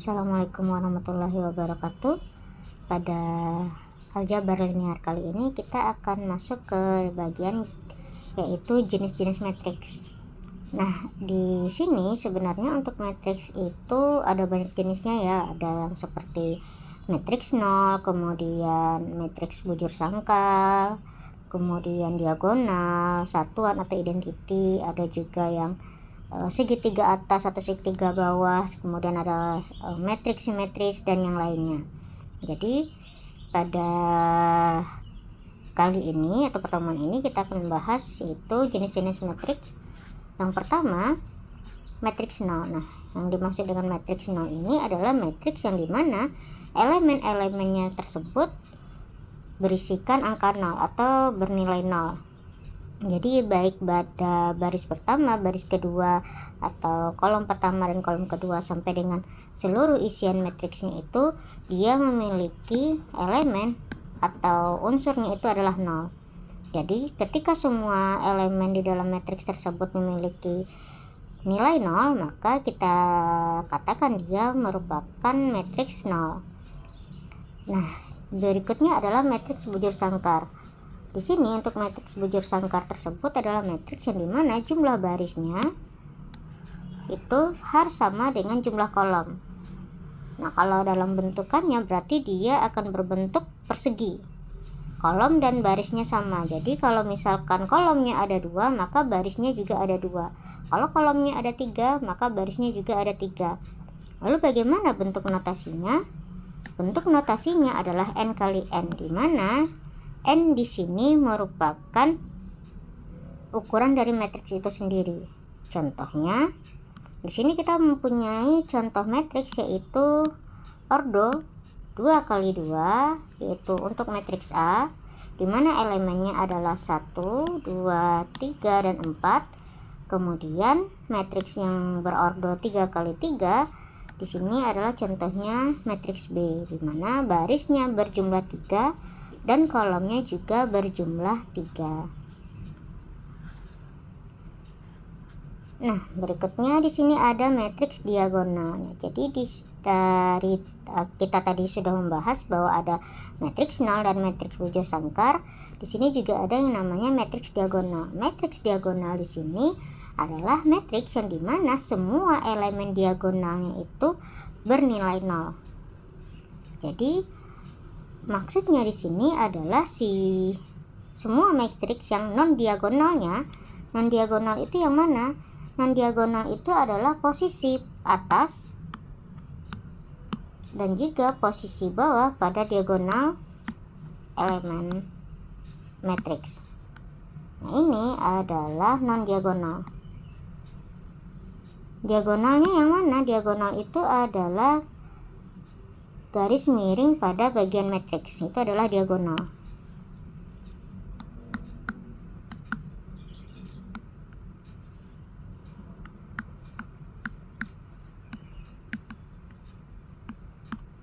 Assalamualaikum warahmatullahi wabarakatuh. Pada aljabar linear kali ini kita akan masuk ke bagian yaitu jenis-jenis matriks. Nah, di sini sebenarnya untuk matriks itu ada banyak jenisnya ya. Ada yang seperti matriks 0, kemudian matriks bujur sangkal, kemudian diagonal, satuan atau identiti, ada juga yang segitiga atas atau segitiga bawah, kemudian ada matriks simetris dan yang lainnya. Jadi pada kali ini atau pertemuan ini kita akan membahas yaitu jenis-jenis matriks. Yang pertama, matriks 0. Nah, yang dimaksud dengan matriks 0 ini adalah matriks yang dimana elemen-elemennya tersebut berisikan angka 0 atau bernilai 0. Jadi baik pada baris pertama, baris kedua, atau kolom pertama dan kolom kedua sampai dengan seluruh isian matriksnya itu dia memiliki elemen atau unsurnya itu adalah 0. Jadi ketika semua elemen di dalam matriks tersebut memiliki nilai 0, maka kita katakan dia merupakan matriks 0. Nah, berikutnya adalah matriks bujur sangkar. Di sini untuk matriks bujur sangkar tersebut adalah matriks yang dimana jumlah barisnya itu harus sama dengan jumlah kolom. Nah, kalau dalam bentukannya berarti dia akan berbentuk persegi. Kolom dan barisnya sama. Jadi kalau misalkan kolomnya ada 2, maka barisnya juga ada 2. Kalau kolomnya ada 3, maka barisnya juga ada 3. Lalu bagaimana bentuk notasinya? Bentuk notasinya adalah n kali n, di mana n di sini merupakan ukuran dari matriks itu sendiri. Contohnya, di sini kita mempunyai contoh matriks yaitu ordo 2 kali 2, yaitu untuk matriks A, di mana elemennya adalah 1, 2, 3, dan 4. Kemudian matriks yang berordo 3 kali 3 di sini adalah contohnya matriks B, di mana barisnya berjumlah 3 dan kolomnya juga berjumlah 3. Nah, berikutnya di sini ada matriks diagonal. Nah, jadi dari kita tadi sudah membahas bahwa ada matriks 0 dan matriks bujur sangkar. Di sini juga ada yang namanya matriks diagonal. Matriks diagonal di sini adalah matriks yang dimana semua elemen diagonalnya itu bernilai 0. Jadi maksudnya di sini adalah semua matriks yang non diagonalnya. Non diagonal itu yang mana? Non diagonal itu adalah posisi atas dan juga posisi bawah pada diagonal elemen matriks. Nah, ini adalah non diagonal. Diagonalnya yang mana? Diagonal itu adalah garis miring pada bagian matriks. Itu adalah diagonal.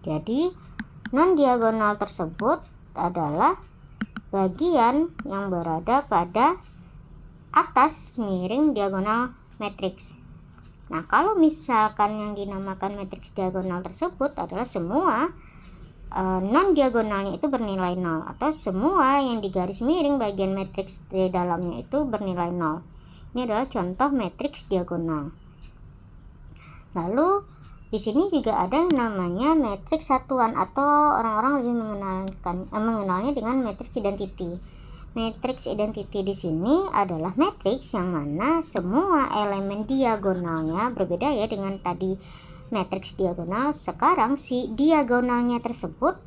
Jadi non diagonal tersebut adalah bagian yang berada pada atas miring diagonal matriks. Nah, kalau misalkan yang dinamakan matriks diagonal tersebut adalah semua non diagonalnya itu bernilai 0, atau semua yang di garis miring bagian matriks di dalamnya itu bernilai 0. Ini adalah contoh matriks diagonal. Lalu di sini juga ada yang namanya matriks satuan, atau orang-orang lebih mengenalnya dengan matriks identiti. Matriks identiti di sini adalah matriks yang mana semua elemen diagonalnya berbeda ya dengan tadi matriks diagonal. Sekarang si diagonalnya tersebut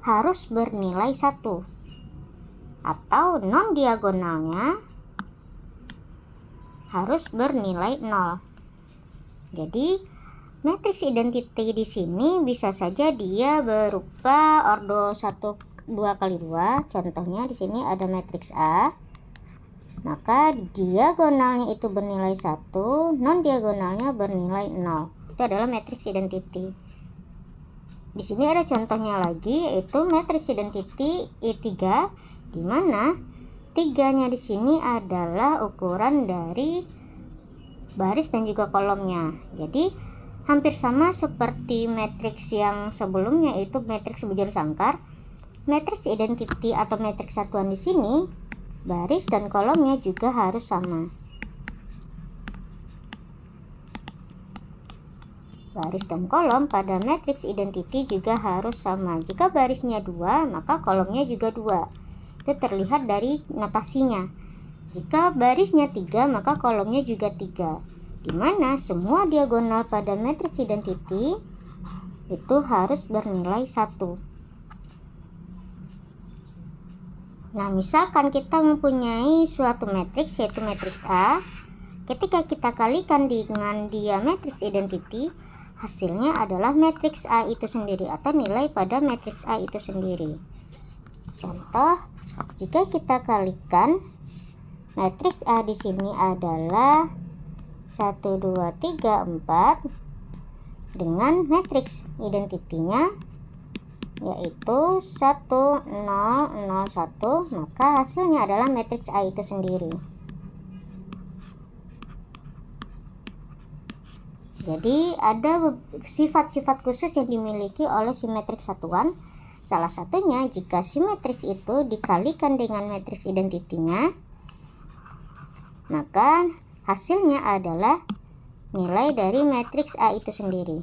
harus bernilai 1, atau non diagonalnya harus bernilai 0. Jadi matriks identiti di sini bisa saja dia berupa ordo 1, 2 kali 2. Contohnya di sini ada matriks A. Maka diagonalnya itu bernilai 1, non diagonalnya bernilai 0. Itu adalah matriks identiti. Di sini ada contohnya lagi, yaitu matriks identiti I3, di mana 3-nya di sini adalah ukuran dari baris dan juga kolomnya. Jadi hampir sama seperti matriks yang sebelumnya, yaitu matriks bujur sangkar. Matriks identity atau matriks satuan di sini, baris dan kolomnya juga harus sama. Baris dan kolom pada matriks identity juga harus sama. Jika barisnya 2, maka kolomnya juga 2. Itu terlihat dari notasinya. Jika barisnya 3, maka kolomnya juga 3. Dimana semua diagonal pada matriks identity itu harus bernilai 1. Nah, misalkan kita mempunyai suatu matriks, yaitu matriks A. Ketika kita kalikan dengan dia matriks identity, hasilnya adalah matriks A itu sendiri atau nilai pada matriks A itu sendiri. Contoh, jika kita kalikan matriks A di sini adalah 1 2 3 4 dengan matriks identitinya yaitu 1 0 0 1, maka hasilnya adalah matriks A itu sendiri. Jadi ada sifat-sifat khusus yang dimiliki oleh si matriks satuan. Salah satunya jika si matriks itu dikalikan dengan matriks identitinya, maka hasilnya adalah nilai dari matriks A itu sendiri.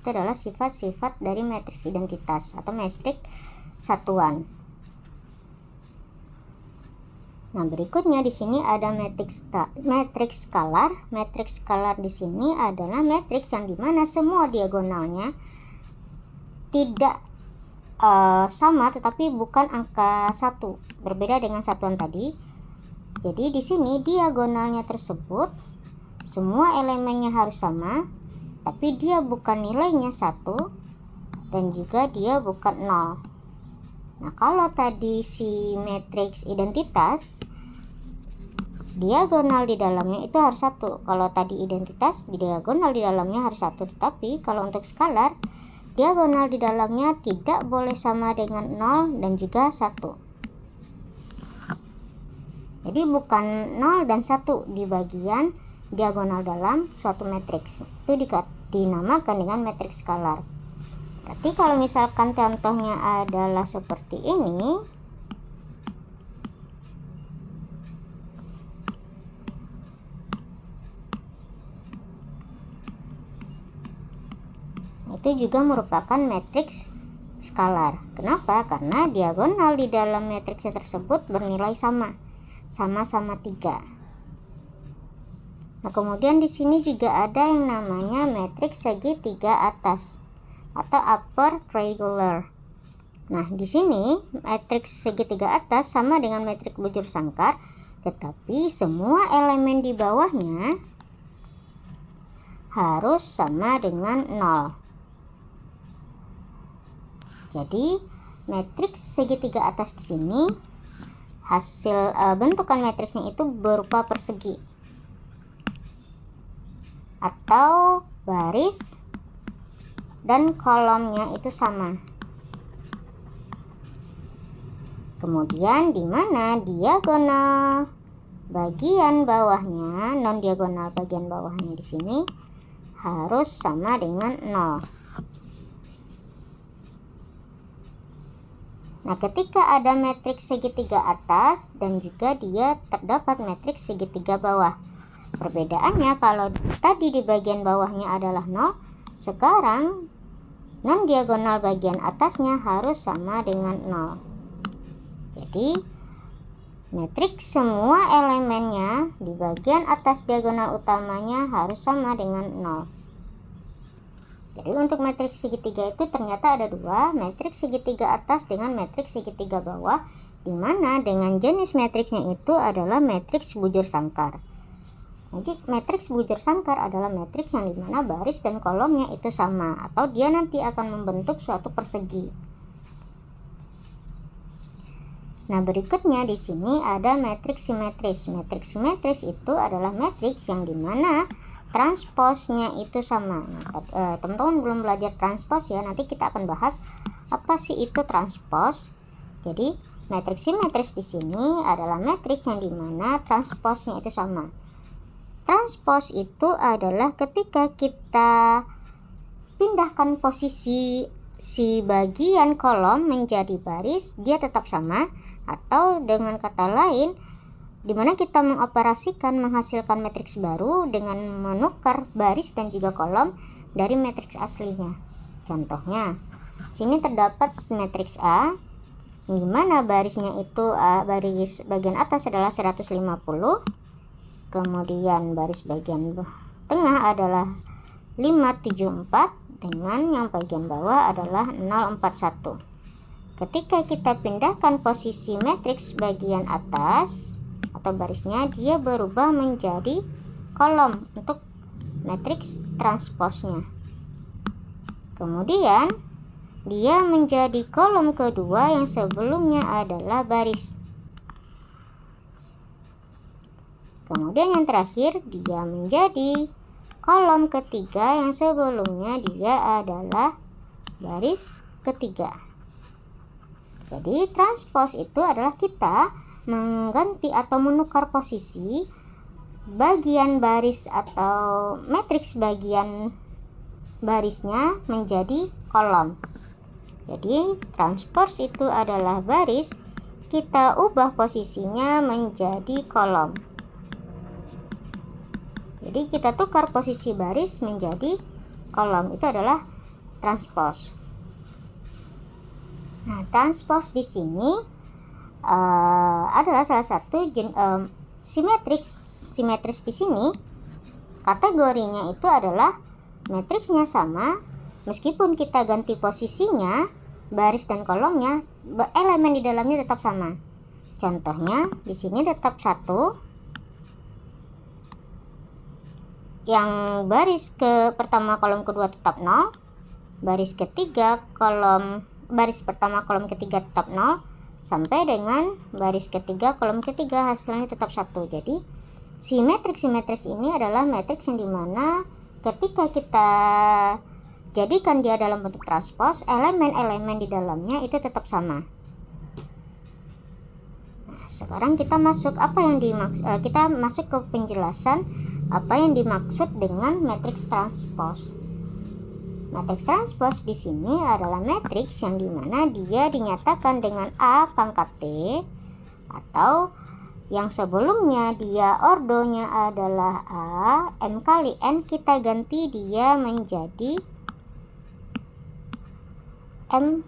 Itu adalah sifat-sifat dari matriks identitas atau matriks satuan. Nah, berikutnya di sini ada matriks skalar. Matriks skalar di sini adalah matriks yang dimana semua diagonalnya tidak sama, tetapi bukan angka 1, berbeda dengan satuan tadi. Jadi di sini diagonalnya tersebut semua elemennya harus sama, tapi dia bukan nilainya 1 dan juga dia bukan 0. Nah, kalau tadi si matriks identitas diagonal di dalamnya itu harus 1. Kalau tadi identitas diagonal di dalamnya harus 1, tetapi kalau untuk skalar diagonal di dalamnya tidak boleh sama dengan 0 dan juga 1. Jadi bukan 0 dan 1 di bagian diagonal dalam suatu matriks. Itu dinamakan dengan matriks skalar. Berarti kalau misalkan contohnya adalah seperti ini, itu juga merupakan matriks skalar. Kenapa? Karena diagonal di dalam matriks tersebut bernilai sama-sama 3. Nah, kemudian di sini juga ada yang namanya matriks segitiga atas atau upper triangular. Nah, di sini matriks segitiga atas sama dengan matriks bujur sangkar, tetapi semua elemen di bawahnya harus sama dengan 0. Jadi, matriks segitiga atas di sini hasil bentukan matriksnya itu berupa persegi atau baris dan kolomnya itu sama. Kemudian di mana diagonal bagian bawahnya, non diagonal bagian bawahnya di sini harus sama dengan 0. Nah, ketika ada matriks segitiga atas dan juga dia terdapat matriks segitiga bawah. Perbedaannya kalau tadi di bagian bawahnya adalah 0, sekarang non diagonal bagian atasnya harus sama dengan 0. Jadi matriks semua elemennya di bagian atas diagonal utamanya harus sama dengan 0. Jadi untuk matriks segitiga itu ternyata ada 2, matriks segitiga atas dengan matriks segitiga bawah, di mana dengan jenis matriksnya itu adalah matriks bujur sangkar. Jadi matriks bujur sangkar adalah matriks yang dimana baris dan kolomnya itu sama, atau dia nanti akan membentuk suatu persegi. Nah, berikutnya di sini ada matriks simetris. Matriks simetris itu adalah matriks yang dimana transposnya itu sama. Nah, teman-teman belum belajar transpos ya, nanti kita akan bahas apa sih itu transpos. Jadi matriks simetris di sini adalah matriks yang dimana transposnya itu sama. transpose itu adalah ketika kita pindahkan posisi si bagian kolom menjadi baris, dia tetap sama, atau dengan kata lain dimana kita mengoperasikan menghasilkan matriks baru dengan menukar baris dan juga kolom dari matriks aslinya. Contohnya, sini terdapat matriks A, di mana barisnya itu baris bagian atas adalah 150, kemudian baris bagian tengah adalah 574, dengan yang bagian bawah adalah 041. Ketika kita pindahkan posisi matriks bagian atas atau barisnya, dia berubah menjadi kolom untuk matriks transposnya. Kemudian dia menjadi kolom kedua yang sebelumnya adalah baris. Kemudian yang terakhir, dia menjadi kolom ketiga yang sebelumnya dia adalah baris ketiga. Jadi transpose itu adalah kita mengganti atau menukar posisi bagian baris atau matriks bagian barisnya menjadi kolom. Jadi transpose itu adalah baris, kita ubah posisinya menjadi kolom. Jadi kita tukar posisi baris menjadi kolom, itu adalah transpose. Nah, transpose di sini adalah salah satu simetris di sini. Kategorinya itu adalah matriksnya sama, meskipun kita ganti posisinya, baris dan kolomnya, elemen di dalamnya tetap sama. Contohnya di sini tetap 1. Yang baris ke pertama kolom kedua tetap 0, baris ketiga baris pertama kolom ketiga tetap 0, sampai dengan baris ketiga kolom ketiga hasilnya tetap 1. Jadi simetris ini adalah matriks yang dimana ketika kita jadikan dia dalam bentuk transpose, elemen-elemen di dalamnya itu tetap sama. Nah, sekarang kita masuk kita masuk ke penjelasan apa yang dimaksud dengan matriks transpose. Matriks transpose di sini adalah matriks yang dimana dia dinyatakan dengan A pangkat T, atau yang sebelumnya dia ordonya adalah A, M kali N, kita ganti dia menjadi M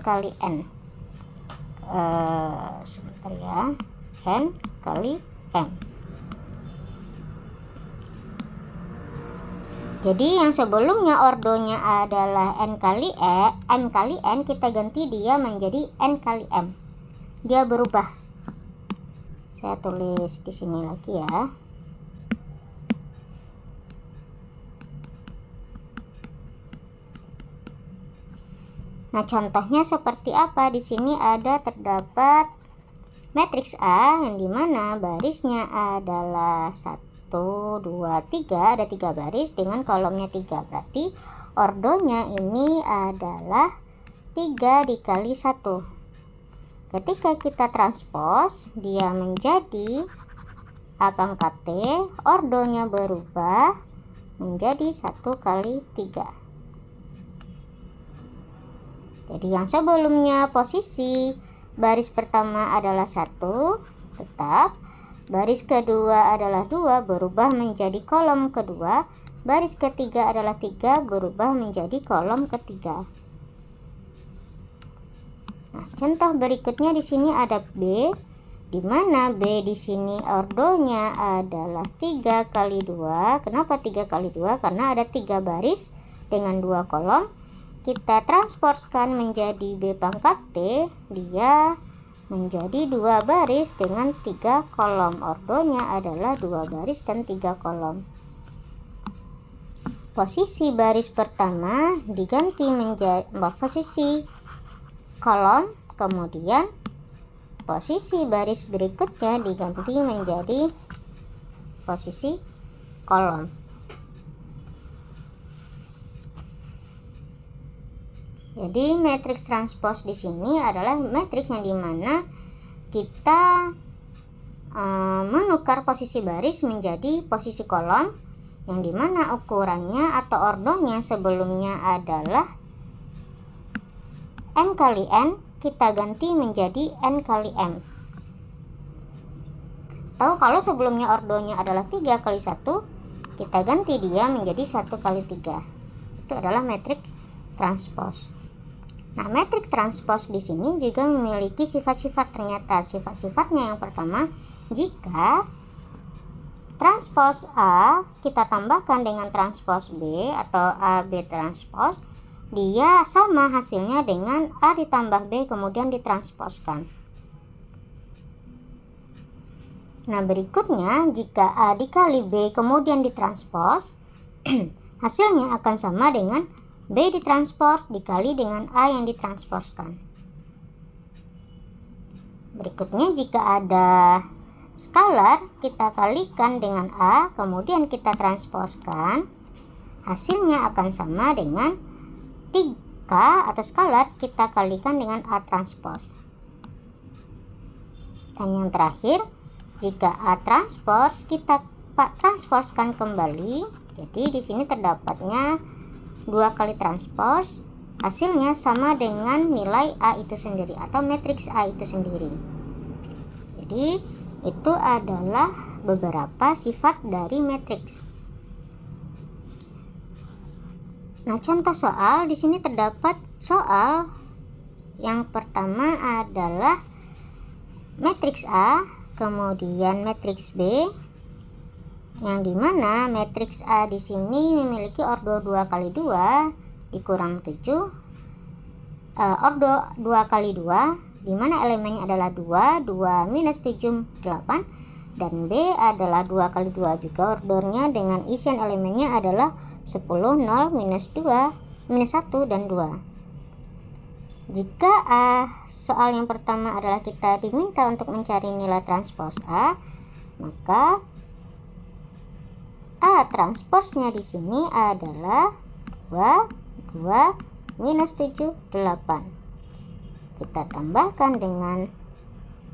kali N. Sebentar ya, N kali M. Jadi yang sebelumnya ordonya adalah M kali N, kita ganti dia menjadi N kali M. Dia berubah. Saya tulis di sini lagi ya. Nah, contohnya seperti apa? Di sini terdapat matriks A yang dimana barisnya adalah 1, 2, 3, ada 3 baris dengan kolomnya 3, berarti ordonya ini adalah 3 dikali 1. Ketika kita transpose, dia menjadi A pangkat T, ordonya berubah menjadi 1 kali 3. Jadi yang sebelumnya posisi baris pertama adalah 1, tetap. Baris kedua adalah 2, berubah menjadi kolom kedua. Baris ketiga adalah 3, berubah menjadi kolom ketiga. Nah, contoh berikutnya di sini ada B, di mana B di sini ordonya adalah 3 kali 2. Kenapa 3 kali 2? Karena ada 3 baris dengan 2 kolom. Kita transposkan menjadi B pangkat T, dia menjadi 2 baris dengan 3 kolom. Ordonya adalah 2 baris dan 3 kolom. Posisi baris pertama diganti menjadi posisi kolom, kemudian posisi baris berikutnya diganti menjadi posisi kolom. Jadi matriks transpose di sini adalah matriks yang dimana kita menukar posisi baris menjadi posisi kolom, yang dimana ukurannya atau ordonya sebelumnya adalah M kali N, kita ganti menjadi N kali M. Atau kalau sebelumnya ordonya adalah 3 kali 1, kita ganti dia menjadi 1 kali 3. Itu adalah metrik transpose. Nah, metrik transpose di sini juga memiliki sifat-sifat. Ternyata sifat-sifatnya yang pertama, jika transpose A kita tambahkan dengan transpose B atau AB transpose, dia sama hasilnya dengan A ditambah B kemudian ditransposkan. Nah, berikutnya jika A dikali B kemudian ditranspose, hasilnya akan sama dengan B ditranspose dikali dengan A yang ditransposkan. Berikutnya jika ada skalar kita kalikan dengan A kemudian kita transposkan, hasilnya akan sama dengan 3 atau skalar kita kalikan dengan A transpose. Dan yang terakhir, jika A transpose kita transposkan kembali, jadi di sini terdapatnya 2 kali transpose, hasilnya sama dengan nilai A itu sendiri atau matriks A itu sendiri. Jadi itu adalah beberapa sifat dari matriks. Nah, contoh soal di sini terdapat soal yang pertama adalah matriks A, kemudian matriks B, yang dimana matriks A di sini memiliki ordo 2 kali 2 dikurang 7, ordo 2 kali 2, dimana elemennya adalah 2, 2 minus 7, 8, dan B adalah 2 kali 2 juga ordernya dengan isian elemennya adalah 10, 0, minus 2, minus 1, dan 2. Jika soal yang pertama adalah kita diminta untuk mencari nilai transpose A, maka A transposnya di sini adalah 2, 2, minus 7, 8. Kita tambahkan dengan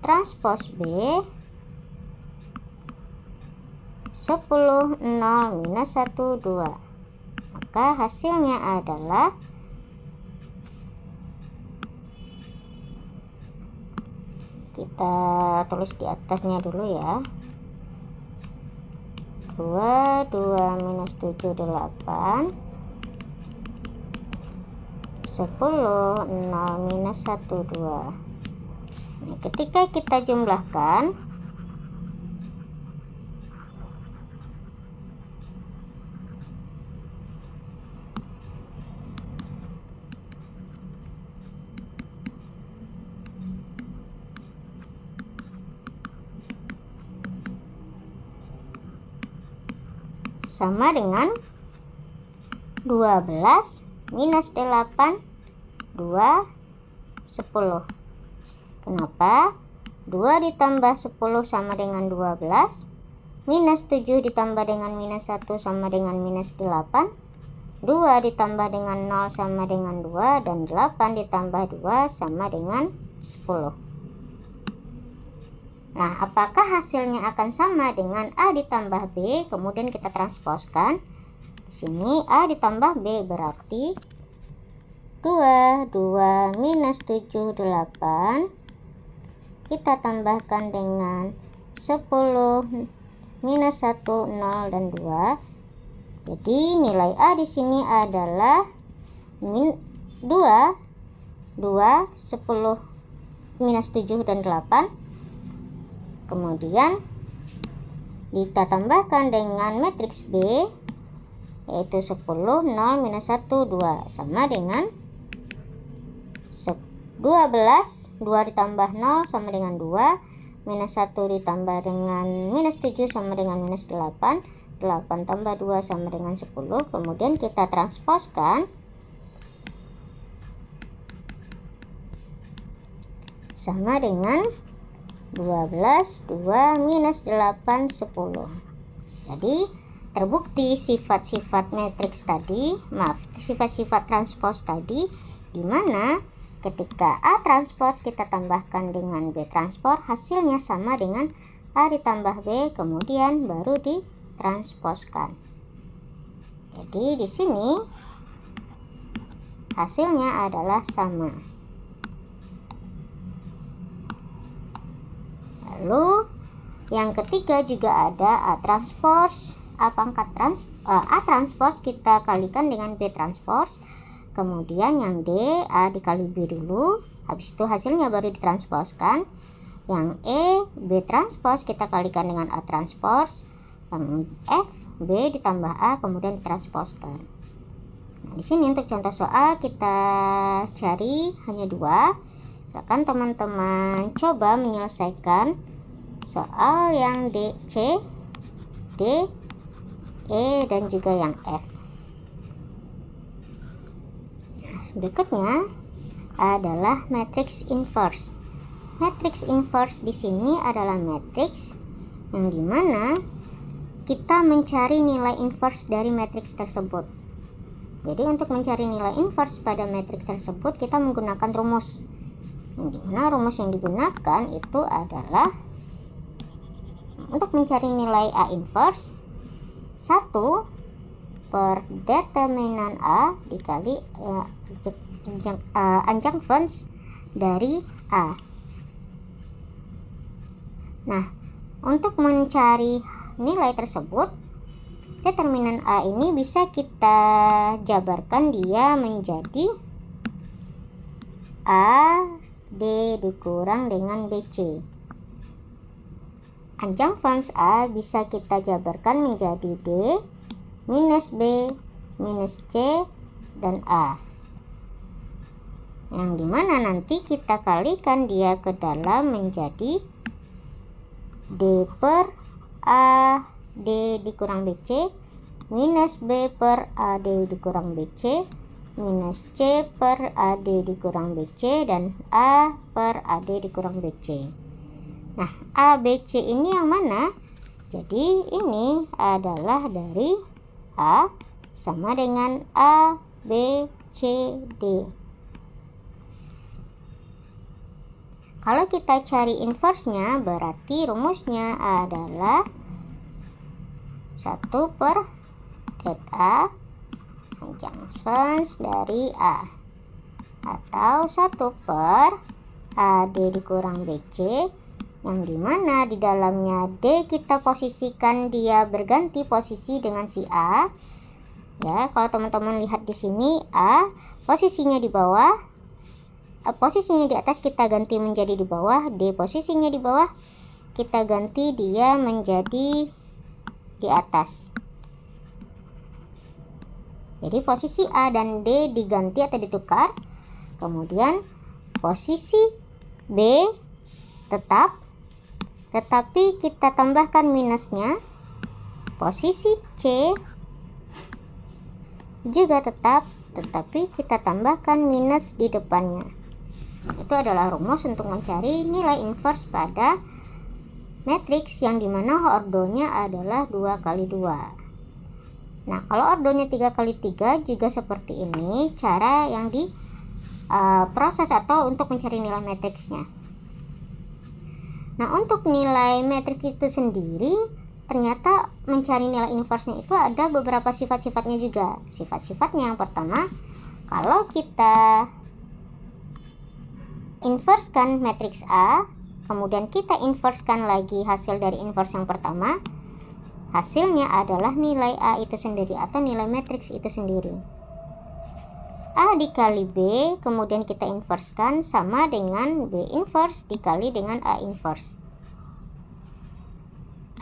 transpose B 10, 0, minus 1, 2. Maka hasilnya adalah kita tulis di atasnya dulu ya, 2, 2 minus 7, 8, 10, 0, minus 1, 2. Nah, ketika kita jumlahkan, sama dengan 12 minus 8, 2, 10. Kenapa? 2 ditambah 10 sama dengan 12, minus 7 ditambah dengan minus 1 sama dengan minus 8, 2 ditambah dengan 0 sama dengan 2, dan 8 ditambah 2 sama dengan 10. Nah, apakah hasilnya akan sama dengan A ditambah B kemudian kita transposkan? Di sini A ditambah B berarti 2, 2 minus 7, 8. Kita tambahkan dengan 10 minus 1, 0, dan 2. Jadi nilai A di sini adalah 2, 10 minus 7 dan 8. Kemudian kita tambahkan dengan matriks B yaitu 10, 0, minus 1, 2 sama dengan 12, 2 ditambah 0 sama dengan 2, minus 1 ditambah dengan minus 7 sama dengan minus 8, 8 tambah 2 sama dengan 10. Kemudian kita transposkan sama dengan 12, 2 minus 8, 10. Jadi terbukti sifat-sifat matriks tadi, sifat-sifat transpose tadi, dimana ketika A transpose kita tambahkan dengan B transpose, hasilnya sama dengan A ditambah B, kemudian baru ditransposkan. Jadi di sini hasilnya adalah sama. Lalu yang ketiga juga ada A transpose. A transpose kita kalikan dengan B transpose. Kemudian yang D, A dikali B dulu. Habis itu hasilnya baru ditransposkan. Yang E, B transpose kita kalikan dengan A transpose. Yang F, B ditambah A kemudian ditransposkan. Nah, di sini untuk contoh soal kita cari hanya 2. Silakan teman-teman coba menyelesaikan soal yang D, C, D, E dan juga yang F. Berikutnya adalah matriks inverse. Matriks inverse di sini adalah matriks yang dimana kita mencari nilai inverse dari matriks tersebut. Jadi untuk mencari nilai inverse pada matriks tersebut kita menggunakan rumus. Yang dimana rumus yang digunakan itu adalah untuk mencari nilai A inverse 1 per determinan A dikali adjunctions dari A. Nah, untuk mencari nilai tersebut, determinan A ini bisa kita jabarkan dia menjadi A D dikurang dengan BC. Adjunctions A bisa kita jabarkan menjadi D minus B minus C dan A, yang dimana nanti kita kalikan dia ke dalam menjadi D per A D dikurang BC minus B per A D dikurang BC minus C per AD dikurang BC dan A per AD dikurang BC. Nah, A, B, C ini yang mana? Jadi ini adalah dari A sama dengan A, B, C, D. Kalau kita cari inverse-nya, berarti rumusnya adalah 1 per det A adjunctions dari A, atau 1 per AD dikurang BC, yang dimana di dalamnya D kita posisikan dia berganti posisi dengan si A. Ya, kalau teman-teman lihat di sini A posisinya di bawah, posisinya di atas kita ganti menjadi di bawah, D posisinya di bawah kita ganti dia menjadi di atas. Jadi posisi A dan D diganti atau ditukar, kemudian posisi B tetap, tetapi kita tambahkan minusnya. Posisi C juga tetap, tetapi kita tambahkan minus di depannya. Itu adalah rumus untuk mencari nilai inverse pada matriks yang dimana ordonya adalah 2 kali 2. Nah, kalau ordonya 3 kali 3 juga seperti ini cara yang proses atau untuk mencari nilai matriksnya. Nah, untuk nilai matriks itu sendiri ternyata mencari nilai inverse-nya itu ada beberapa sifat-sifatnya juga. Sifat-sifatnya yang pertama, kalau kita inversekan matriks A, kemudian kita inversekan lagi hasil dari inverse yang pertama, hasilnya adalah nilai A itu sendiri atau nilai matriks itu sendiri. A dikali B, kemudian kita inversekan sama dengan B inverse dikali dengan A inverse.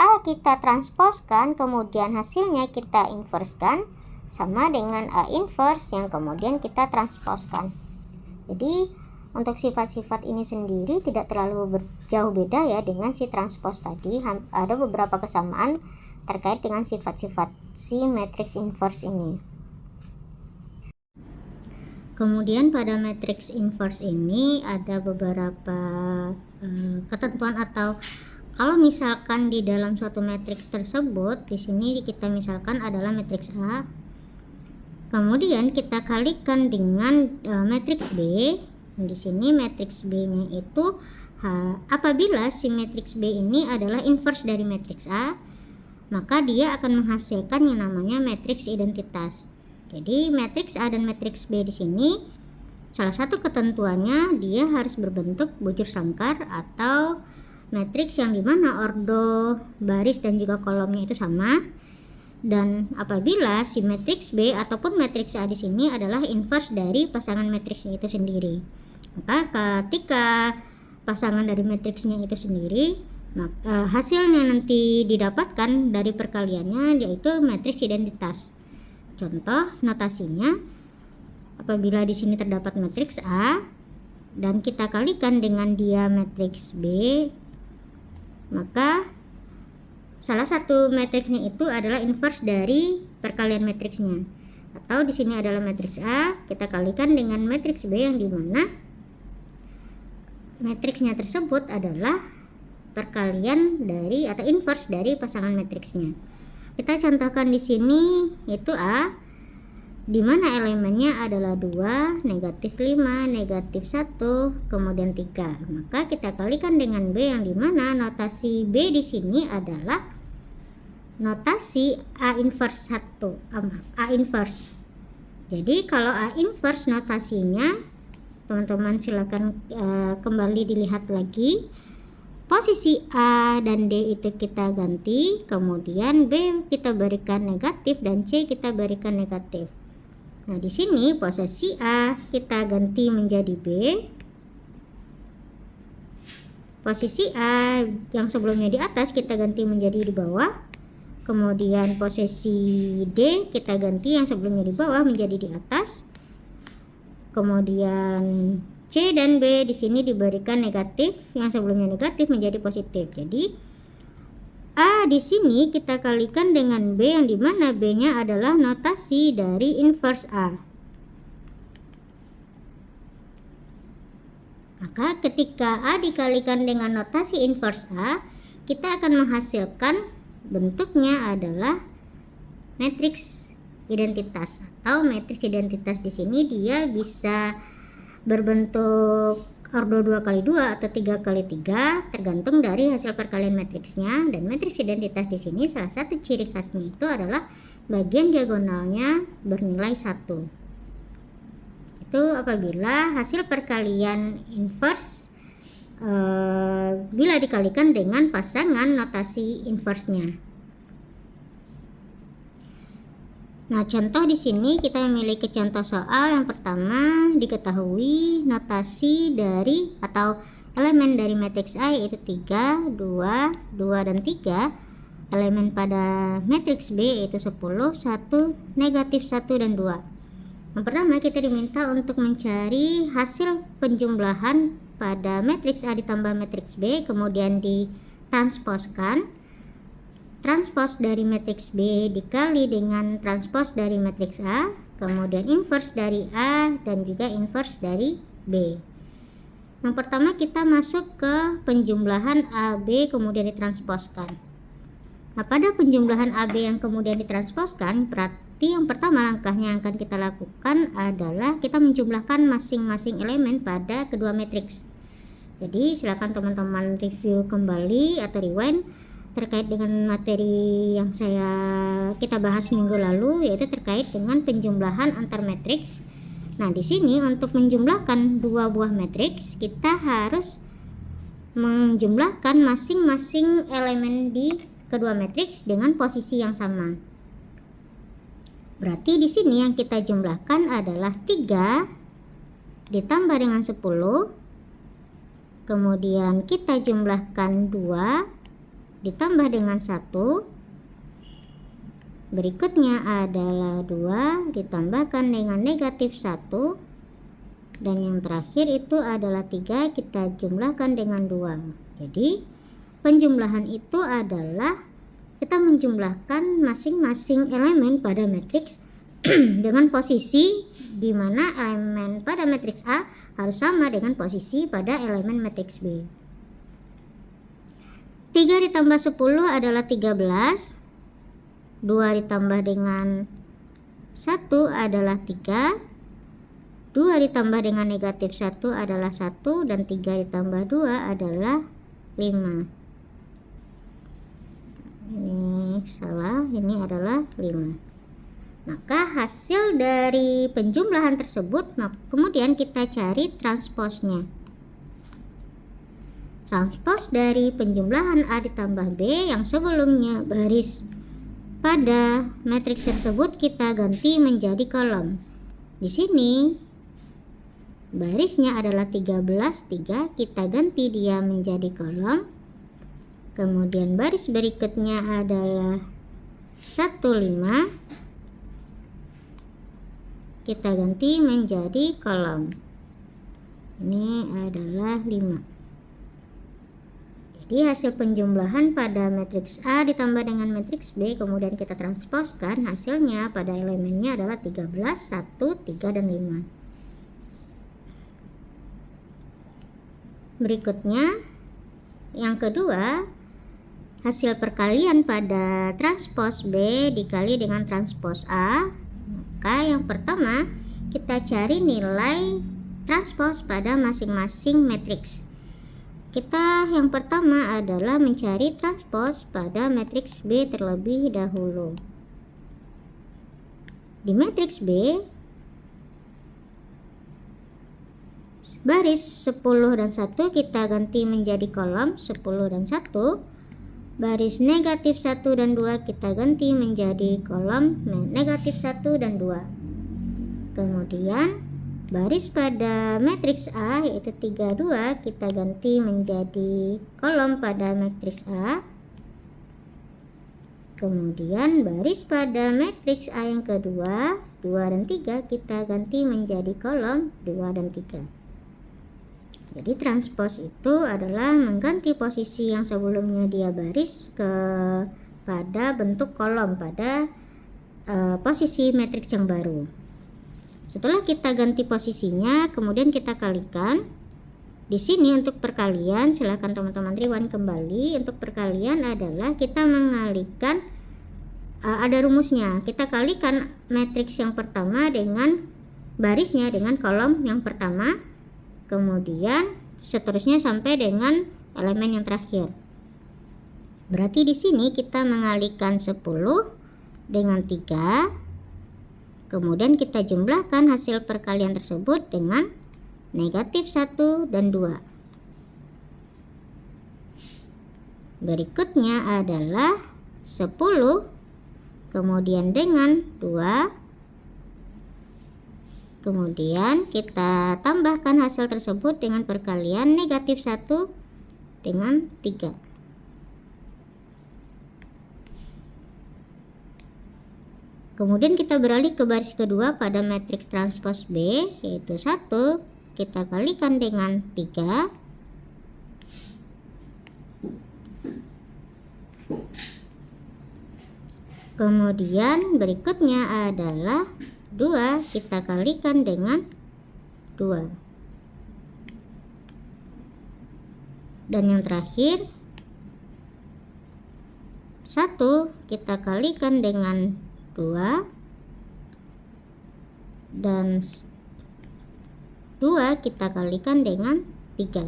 A kita transposkan, kemudian hasilnya kita inversekan sama dengan A inverse yang kemudian kita transposkan. Jadi untuk sifat-sifat ini sendiri tidak terlalu jauh beda ya dengan si transpose tadi. Ada beberapa kesamaan terkait dengan sifat-sifat si matriks inverse ini. Kemudian pada matriks inverse ini ada beberapa ketentuan, atau kalau misalkan di dalam suatu matriks tersebut, di sini kita misalkan adalah matriks A, kemudian kita kalikan dengan matriks B. Di sini matriks B-nya itu apabila si matriks B ini adalah inverse dari matriks A, maka dia akan menghasilkan yang namanya matriks identitas. Jadi matriks A dan matriks B di sini salah satu ketentuannya dia harus berbentuk bujur sangkar atau matriks yang dimana ordo baris dan juga kolomnya itu sama. Dan apabila si matriks B ataupun matriks A di sini adalah inverse dari pasangan matriksnya itu sendiri, maka ketika pasangan dari matriksnya itu sendiri, maka hasilnya nanti didapatkan dari perkaliannya yaitu matriks identitas. Contoh notasinya, apabila di sini terdapat matriks A dan kita kalikan dengan dia matriks B, maka salah satu matriksnya itu adalah inverse dari perkalian matriksnya. Atau di sini adalah matriks A, kita kalikan dengan matriks B yang dimana matriksnya tersebut adalah perkalian dari atau inverse dari pasangan matriksnya. Kita contohkan di sini itu A, di mana elemennya adalah 2, negatif 5, negatif 1, kemudian 3. Maka kita kalikan dengan B yang dimana notasi B di sini adalah notasi A inverse 1, A inverse. Jadi kalau A inverse notasinya, teman-teman silakan kembali dilihat lagi. Posisi A dan D itu kita ganti, kemudian B kita berikan negatif dan C kita berikan negatif. Nah, di sini posisi A kita ganti menjadi B. Posisi A yang sebelumnya di atas kita ganti menjadi di bawah. Kemudian posisi D kita ganti yang sebelumnya di bawah menjadi di atas. Kemudian C dan B di sini diberikan negatif, yang sebelumnya negatif menjadi positif. Jadi A di sini kita kalikan dengan B yang dimana B-nya adalah notasi dari inverse A. Maka ketika A dikalikan dengan notasi inverse A, kita akan menghasilkan bentuknya adalah matriks identitas. Atau matriks identitas di sini dia bisa berbentuk ordo 2x2 atau 3x3 tergantung dari hasil perkalian matriksnya. Dan matriks identitas di sini salah satu ciri khasnya itu adalah bagian diagonalnya bernilai 1. Itu apabila hasil perkalian inverse bila dikalikan dengan pasangan notasi inverse-nya. Nah, contoh di sini kita memiliki contoh soal yang pertama, diketahui notasi dari atau elemen dari matriks A yaitu 3, 2, 2 dan 3. Elemen pada matriks B yaitu 10, 1, negatif 1 dan 2. Yang pertama kita diminta untuk mencari hasil penjumlahan pada matriks A ditambah matriks B, kemudian ditransposkan. Transpos dari matriks B dikali dengan transpos dari matriks A, kemudian inverse dari A dan juga inverse dari B. Yang pertama kita masuk ke penjumlahan AB kemudian ditransposkan. Nah, pada penjumlahan AB yang kemudian ditransposkan, berarti yang pertama langkahnya yang akan kita lakukan adalah kita menjumlahkan masing-masing elemen pada kedua matriks. Jadi silakan teman-teman review kembali atau rewind terkait dengan materi yang kita bahas minggu lalu, yaitu terkait dengan penjumlahan antar matriks. Nah, di sini untuk menjumlahkan dua buah matriks, kita harus menjumlahkan masing-masing elemen di kedua matriks dengan posisi yang sama. Berarti di sini yang kita jumlahkan adalah 3 ditambah dengan 10. Kemudian kita jumlahkan 2 ditambah dengan 1, berikutnya adalah 2 ditambahkan dengan negatif 1, dan yang terakhir itu adalah 3 kita jumlahkan dengan 2. Jadi penjumlahan itu adalah kita menjumlahkan masing-masing elemen pada matriks dengan posisi di mana elemen pada matriks A harus sama dengan posisi pada elemen matriks B. 3 ditambah 10 adalah 13. 2 ditambah dengan 1 adalah 3. 2 ditambah dengan negatif 1 adalah 1, dan 3 ditambah 2 adalah 5. Ini salah, ini adalah 5. Maka hasil dari penjumlahan tersebut, kemudian kita cari transposnya. Transpos dari penjumlahan A ditambah B yang sebelumnya baris pada matriks tersebut kita ganti menjadi kolom. Di sini barisnya adalah 13, 3, kita ganti dia menjadi kolom. Kemudian baris berikutnya adalah 1, 5, kita ganti menjadi kolom. Ini adalah 5. Jadi hasil penjumlahan pada matriks A ditambah dengan matriks B, kemudian kita transposkan, hasilnya pada elemennya adalah 13, 1, 3, dan 5. Berikutnya, yang kedua, hasil perkalian pada transpos B dikali dengan transpos A. Maka yang pertama, kita cari nilai transpos pada masing-masing matriks. Kita yang pertama adalah mencari transpos pada matriks B terlebih dahulu. Di matriks B, baris 10 dan 1 kita ganti menjadi kolom 10 dan 1. Baris negatif 1 dan 2 kita ganti menjadi kolom negatif 1 dan 2. Kemudian baris pada matriks A yaitu 3, 2 kita ganti menjadi kolom pada matriks A. Kemudian baris pada matriks A yang kedua 2 dan 3 kita ganti menjadi kolom 2 dan 3. Jadi transpos itu adalah mengganti posisi yang sebelumnya dia baris pada bentuk kolom pada posisi matriks yang baru. Setelah kita ganti posisinya, kemudian kita kalikan. Di sini untuk perkalian, silakan teman-teman rewind kembali. Untuk perkalian adalah kita mengalikan, ada rumusnya. Kita kalikan matriks yang pertama dengan barisnya dengan kolom yang pertama. Kemudian seterusnya sampai dengan elemen yang terakhir. Berarti di sini kita mengalihkan 10 dengan 3. Kemudian kita jumlahkan hasil perkalian tersebut dengan negatif 1 dan 2. Berikutnya adalah 10 kemudian dengan 2. Kemudian kita tambahkan hasil tersebut dengan perkalian negatif 1 dengan 3. Kemudian kita beralih ke baris kedua pada matriks transpos B yaitu 1 kita kalikan dengan 3. Kemudian berikutnya adalah 2 kita kalikan dengan 2. Dan yang terakhir 1 kita kalikan dengan 2 dan 2 kita kalikan dengan 3.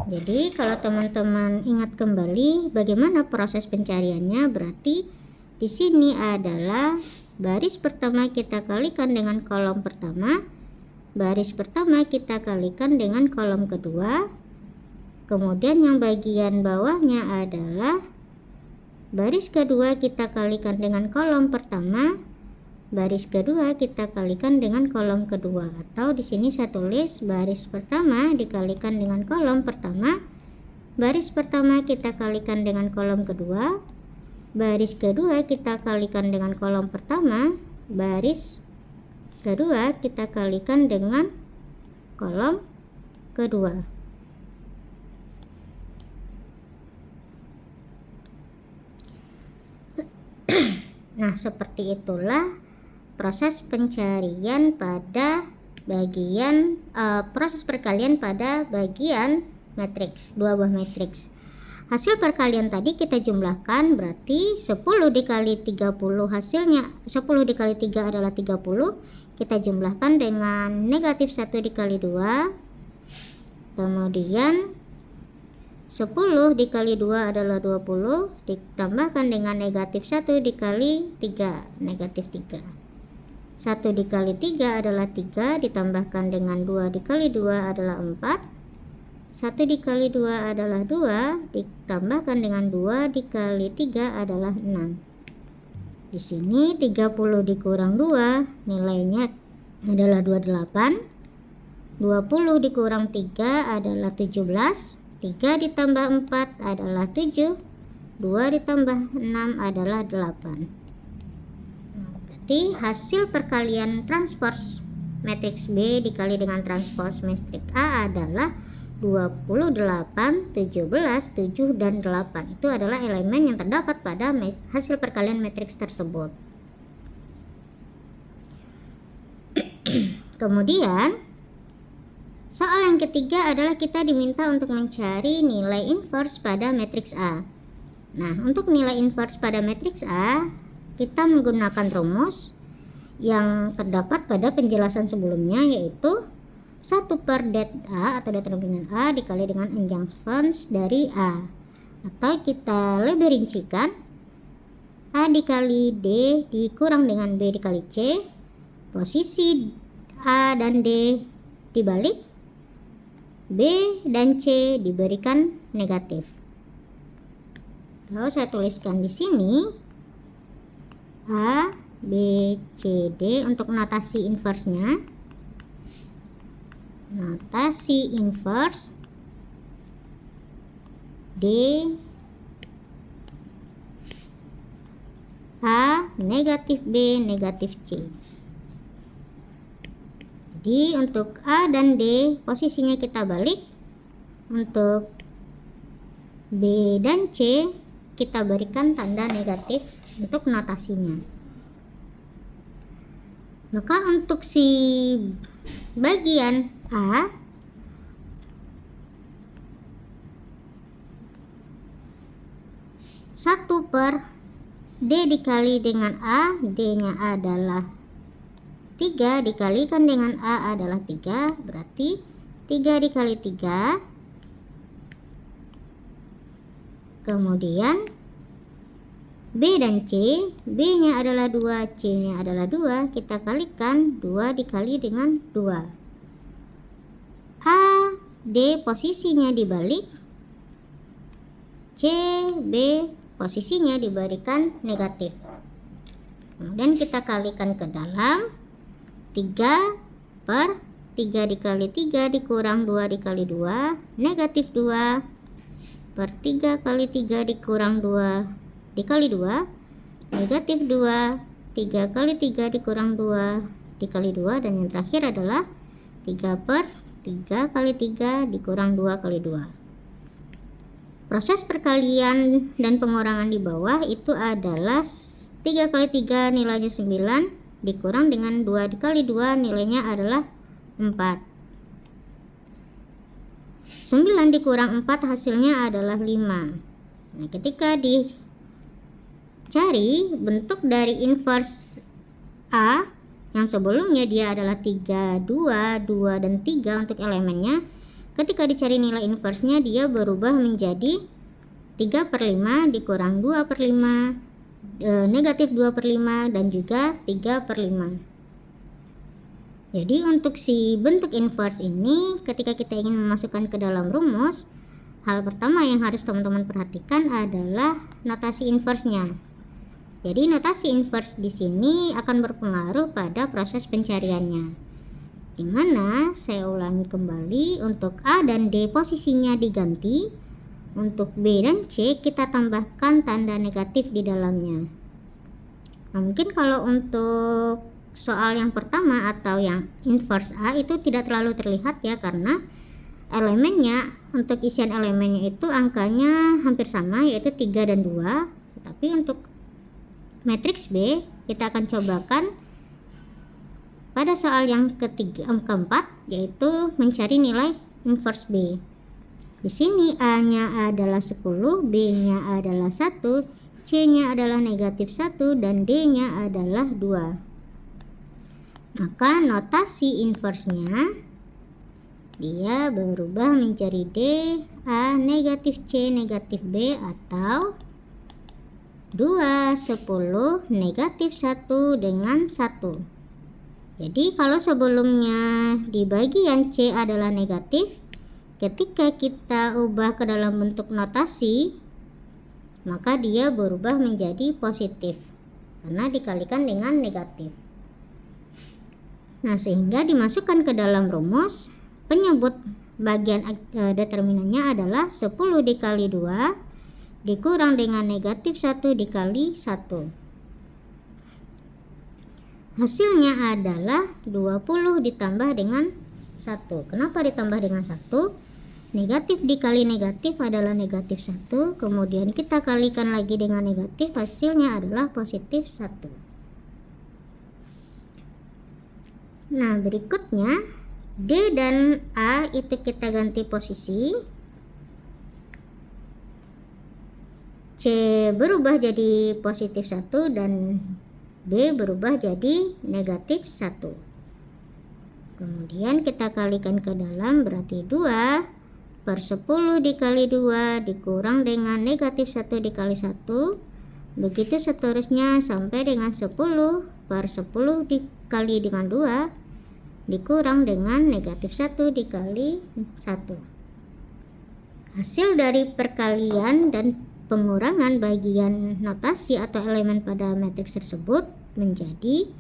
Jadi kalau teman-teman ingat kembali bagaimana proses pencariannya, berarti di sini adalah baris pertama kita kalikan dengan kolom pertama, baris pertama kita kalikan dengan kolom kedua, kemudian yang bagian bawahnya adalah baris kedua kita kalikan dengan kolom pertama, baris kedua kita kalikan dengan kolom kedua, atau di sini saya tulis baris pertama dikalikan dengan kolom pertama, baris pertama kita kalikan dengan kolom kedua, baris kedua kita kalikan dengan kolom pertama, baris kedua kita kalikan dengan kolom kedua. Nah, seperti itulah proses pencarian pada bagian proses perkalian pada bagian matriks, dua buah matriks. Hasil perkalian tadi kita jumlahkan, berarti 10 dikali 30 hasilnya 10 dikali 3 adalah 30. Kita jumlahkan dengan negatif 1 dikali 2. Kemudian 10 dikali 2 adalah 20, ditambahkan dengan negatif 1 dikali 3, negatif 3. 1 dikali 3 adalah 3, ditambahkan dengan 2 dikali 2 adalah 4. 1 dikali 2 adalah 2, ditambahkan dengan 2 dikali 3 adalah 6. Di sini 30 dikurang 2, nilainya adalah 28. 20 dikurang 3 adalah 17. 3 ditambah 4 adalah 7. 2 ditambah 6 adalah 8. Berarti hasil perkalian transpose matriks B dikali dengan transpose matriks A adalah 28, 17, 7, dan 8. Itu adalah elemen yang terdapat pada hasil perkalian matriks tersebut. Kemudian, soal yang ketiga adalah kita diminta untuk mencari nilai inverse pada matriks A. Nah, untuk nilai inverse pada matriks A, kita menggunakan rumus yang terdapat pada penjelasan sebelumnya, yaitu 1 per det A atau determinan A dikali dengan adjuvans dari A. Atau kita lebih rincikan, A dikali D dikurang dengan B dikali C. Posisi A dan D dibalik, B dan C diberikan negatif. Lalu saya tuliskan di sini A, B, C, D untuk notasi inverse-nya. Notasi inverse D, A, negatif B, negatif C. Jadi untuk A dan D posisinya kita balik. Untuk B dan C kita berikan tanda negatif untuk notasinya. Maka untuk si bagian A, satu per D dikali dengan A, D-nya adalah 3 dikalikan dengan A adalah 3, berarti 3 dikali 3. Kemudian B dan C, B-nya adalah 2, C-nya adalah 2, kita kalikan 2 dikali dengan 2. A, D posisinya dibalik, C, B posisinya diberikan negatif. Kemudian kita kalikan ke dalam, 3 per 3 dikali 3 dikurang 2 dikali 2, negatif 2 per 3 kali 3 dikurang 2 dikali 2, negatif 2, 3 kali 3 dikurang 2 dikali 2, dan yang terakhir adalah 3 per 3 kali 3 dikurang 2 kali 2. Proses perkalian dan pengurangan di bawah itu adalah 3 kali 3 nilainya 9 dikurang dengan 2 dikali 2 nilainya adalah 4. 9 dikurang 4 hasilnya adalah 5. Nah, ketika dicari bentuk dari inverse A yang sebelumnya dia adalah 3, 2, 2, dan 3 untuk elemennya, ketika dicari nilai inverse-nya dia berubah menjadi 3 per 5 dikurang 2 per 5, negatif 2 per 5, dan juga 3 per 5. Jadi untuk si bentuk inverse ini, ketika kita ingin memasukkan ke dalam rumus, hal pertama yang harus teman-teman perhatikan adalah notasi inverse-nya. Jadi notasi inverse di sini akan berpengaruh pada proses pencariannya. Dimana saya ulangi kembali, untuk A dan D posisinya diganti, untuk B dan C kita tambahkan tanda negatif di dalamnya. Nah, mungkin kalau untuk soal yang pertama atau yang inverse A itu tidak terlalu terlihat ya, karena elemennya, untuk isian elemennya itu angkanya hampir sama, yaitu 3 dan 2. Tapi untuk matriks B kita akan cobakan pada soal yang keempat, yaitu mencari nilai inverse B. Di sini A-nya adalah 10, B-nya adalah 1, C-nya adalah negatif 1, dan D-nya adalah 2. Maka notasi inversnya dia berubah menjadi D, A, negatif C, negatif B, atau 2, 10, negatif 1 dengan 1. Jadi kalau sebelumnya di bagian C adalah negatif, ketika kita ubah ke dalam bentuk notasi, maka dia berubah menjadi positif karena dikalikan dengan negatif. Nah, sehingga dimasukkan ke dalam rumus, penyebut bagian determinannya adalah 10 dikali 2 dikurang dengan negatif 1 dikali 1. Hasilnya adalah 20 ditambah dengan 1. Kenapa ditambah dengan 1? Negatif dikali negatif adalah negatif 1, kemudian kita kalikan lagi dengan negatif, hasilnya adalah positif 1. Nah, berikutnya D dan A itu kita ganti posisi. C berubah jadi positif 1 dan B berubah jadi negatif 1. Kemudian kita kalikan ke dalam, berarti 2 per 10 dikali 2 dikurang dengan negatif 1 dikali 1. Begitu seterusnya sampai dengan 10 per 10 dikali dengan 2 dikurang dengan negatif 1 dikali 1. Hasil dari perkalian dan pengurangan bagian notasi atau elemen pada matriks tersebut menjadi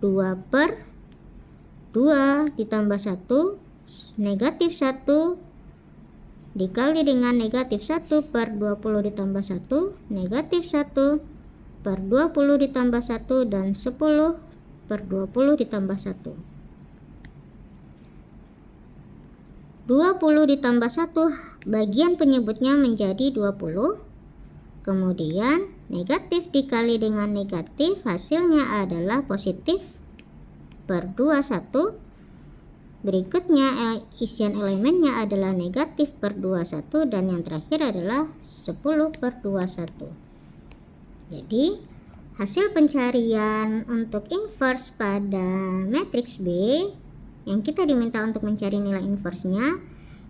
2 per 2 ditambah 1 negatif 1 dikali dengan negatif 1 per 20 ditambah 1 negatif 1 per 20 ditambah 1 dan 10 per 20 ditambah 1. 20 ditambah 1 bagian penyebutnya menjadi 20. Kemudian negatif dikali dengan negatif, hasilnya adalah positif per 21. Berikutnya isian elemennya adalah negatif per 21 dan yang terakhir adalah 10 per 21. Jadi hasil pencarian untuk inverse pada matriks B yang kita diminta untuk mencari nilai inversenya,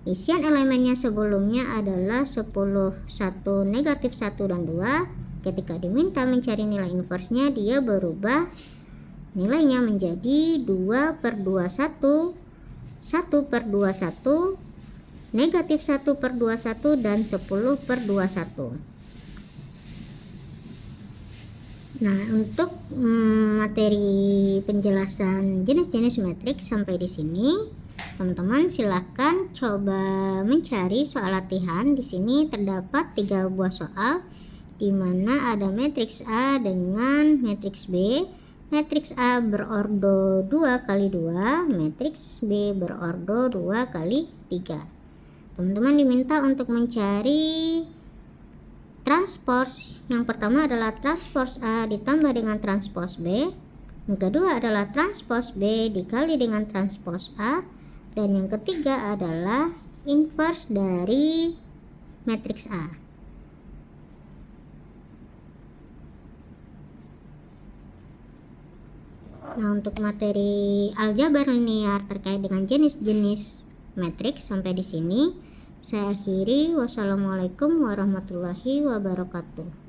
isian elemennya sebelumnya adalah 10, 1, negatif 1, dan 2. Ketika diminta mencari nilai inversenya, dia berubah nilainya menjadi 2 per 21, 1 per 21, negatif 1 per 21, dan 10 per 21. Nah, untuk materi penjelasan jenis-jenis matriks sampai di sini, teman-teman silakan coba mencari soal latihan. Di sini terdapat 3 buah soal di mana ada matriks A dengan matriks B. Matriks A berordo 2 kali 2, matriks B berordo 2 kali 3. Teman-teman diminta untuk mencari transpose. Yang pertama adalah transpose A ditambah dengan transpose B. Yang kedua adalah transpose B dikali dengan transpose A. Dan yang ketiga adalah inverse dari matriks A. Nah, untuk materi aljabar linear terkait dengan jenis-jenis matriks sampai di sini saya akhiri. Wassalamualaikum warahmatullahi wabarakatuh.